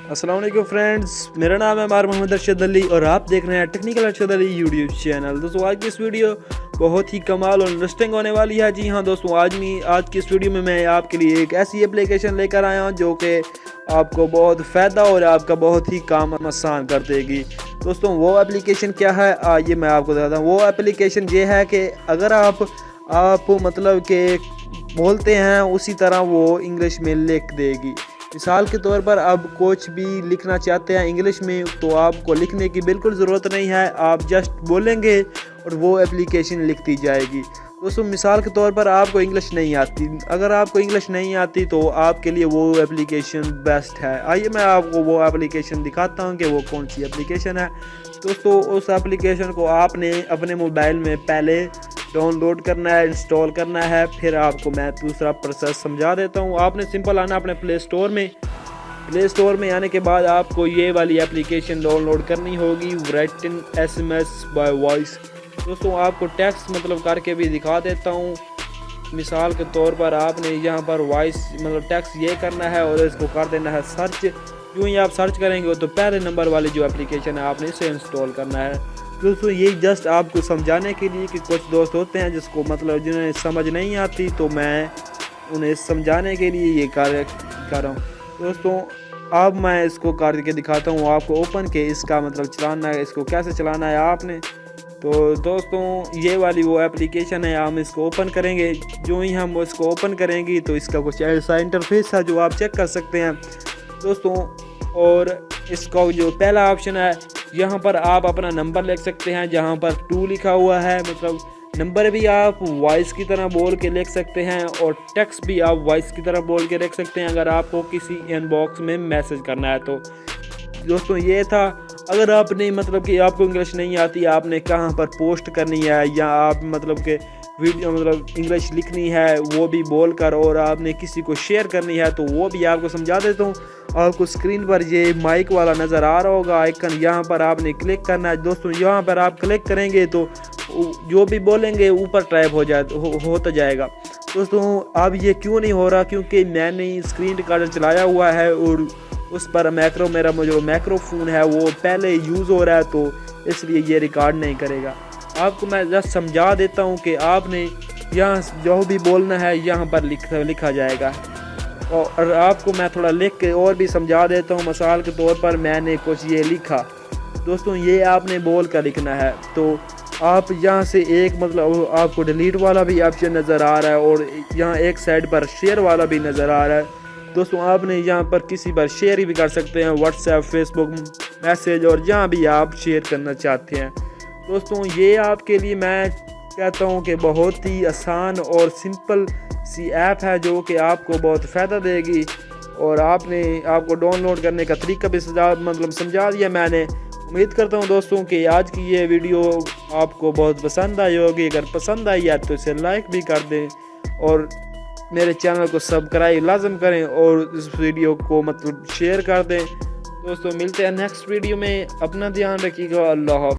अस्सलाम वालेकुम फ्रेंड्स, मेरा नाम है मार मोहम्मद अरशद अली और आप देख रहे हैं technical Arshad Ali YouTube channel. दोस्तों आज की इस वीडियो बहुत ही कमाल और इंटरेस्टिंग होने वाली है। जी हाँ दोस्तों, आज की इस वीडियो में मैं आपके लिए एक ऐसी एप्लीकेशन लेकर आया हूँ जो कि आपको बहुत फ़ायदा और आपका बहुत ही काम आसान कर देगी। दोस्तों वो एप्लीकेशन क्या है ये मैं आपको बताता हूँ। वो एप्लीकेशन ये है कि अगर आप मतलब कि बोलते हैं उसी तरह वो इंग्लिश में लिख देगी। मिसाल के तौर पर अब कुछ भी लिखना चाहते हैं इंग्लिश में तो आपको लिखने की बिल्कुल ज़रूरत नहीं है, आप जस्ट बोलेंगे और वो एप्लीकेशन लिखती जाएगी। दोस्तों मिसाल के तौर पर आपको इंग्लिश नहीं आती, अगर आपको इंग्लिश नहीं आती तो आपके लिए वो एप्लीकेशन बेस्ट है। आइए मैं आपको वो एप्लीकेशन दिखाता हूँ कि वो कौन सी एप्लीकेशन है। दोस्तों उस एप्लीकेशन को आपने अपने मोबाइल में पहले डाउनलोड करना है, इंस्टॉल करना है, फिर आपको मैं दूसरा प्रोसेस समझा देता हूँ। आपने सिंपल आना अपने प्ले स्टोर में आने के बाद आपको ये वाली एप्लीकेशन डाउनलोड करनी होगी, राइटिंग SMS बाय वॉइस। दोस्तों आपको टेक्स्ट मतलब करके भी दिखा देता हूँ। मिसाल के तौर पर आपने यहाँ पर वॉइस मतलब टेक्स्ट ये करना है और इसको कर देना है सर्च। यूँ ही आप सर्च करेंगे तो पहले नंबर वाली जो एप्लीकेशन है आपने इसे इंस्टॉल करना है। दोस्तों ये जस्ट आपको समझाने के लिए कि कुछ दोस्त होते हैं जिसको मतलब जिन्हें समझ नहीं आती, तो मैं उन्हें समझाने के लिए ये कार्य कर रहा हूँ। दोस्तों अब मैं इसको करके दिखाता हूँ आपको ओपन के इसका मतलब चलाना है, इसको कैसे चलाना है आपने। तो दोस्तों ये वाली वो एप्लीकेशन है, हम इसको ओपन करेंगे। जो ही हम इसको ओपन करेंगे तो इसका कुछ ऐसा इंटरफेस है जो आप चेक कर सकते हैं दोस्तों। और इसका जो पहला ऑप्शन है यहाँ पर आप अपना नंबर लिख सकते हैं, जहाँ पर 2 लिखा हुआ है, मतलब नंबर भी आप वॉइस की तरह बोल के लिख सकते हैं और टेक्स्ट भी आप वॉइस की तरह बोल के लिख सकते हैं अगर आपको किसी इनबॉक्स में मैसेज करना है तो। दोस्तों ये था, अगर आपने मतलब कि आपको इंग्लिश नहीं आती, आपने कहाँ पर पोस्ट करनी है या आप मतलब कि वीडियो मतलब इंग्लिश लिखनी है वो भी बोल कर और आपने किसी को शेयर करनी है तो वो भी आपको समझा देता हूँ। आपको स्क्रीन पर ये माइक वाला नज़र आ रहा होगा आइकन, यहाँ पर आपने क्लिक करना है। दोस्तों यहाँ पर आप क्लिक करेंगे तो जो भी बोलेंगे ऊपर टाइप होता जाएगा। दोस्तों अब ये क्यों नहीं हो रहा, क्योंकि मैंने स्क्रीन रिकॉर्डर चलाया हुआ है और उस पर मेरा जो माइक्रोफोन है वो पहले यूज़ हो रहा है, तो इसलिए ये रिकॉर्ड नहीं करेगा। आपको मैं जस्ट समझा देता हूँ कि आपने यहाँ जो भी बोलना है यहाँ पर लिखा जाएगा। और आपको मैं थोड़ा लिख के और भी समझा देता हूँ। मिसाल के तौर पर मैंने कुछ ये लिखा, दोस्तों ये आपने बोल कर लिखना है। तो आप यहाँ से एक मतलब आपको डिलीट वाला भी ऑप्शन नज़र आ रहा है और यहाँ एक साइड पर शेयर वाला भी नज़र आ रहा है। दोस्तों आपने यहाँ पर किसी पर शेयर भी कर सकते हैं, व्हाट्सएप, फेसबुक मैसेज और जहाँ भी आप शेयर करना चाहते हैं। दोस्तों ये आपके लिए मैं कहता हूँ कि बहुत ही आसान और सिंपल सी ऐप है जो कि आपको बहुत फ़ायदा देगी। और आपको डाउनलोड करने का तरीका भी समझा दिया मैंने। उम्मीद करता हूँ दोस्तों कि आज की ये वीडियो आपको बहुत पसंद आई होगी। अगर पसंद आई है तो इसे लाइक भी कर दें और मेरे चैनल को सब्सक्राइब लाजम करें और इस वीडियो को मतलब शेयर कर दें। दोस्तों मिलते हैं नेक्स्ट वीडियो में, अपना ध्यान रखिएगा। अल्लाह हाफ़िज़।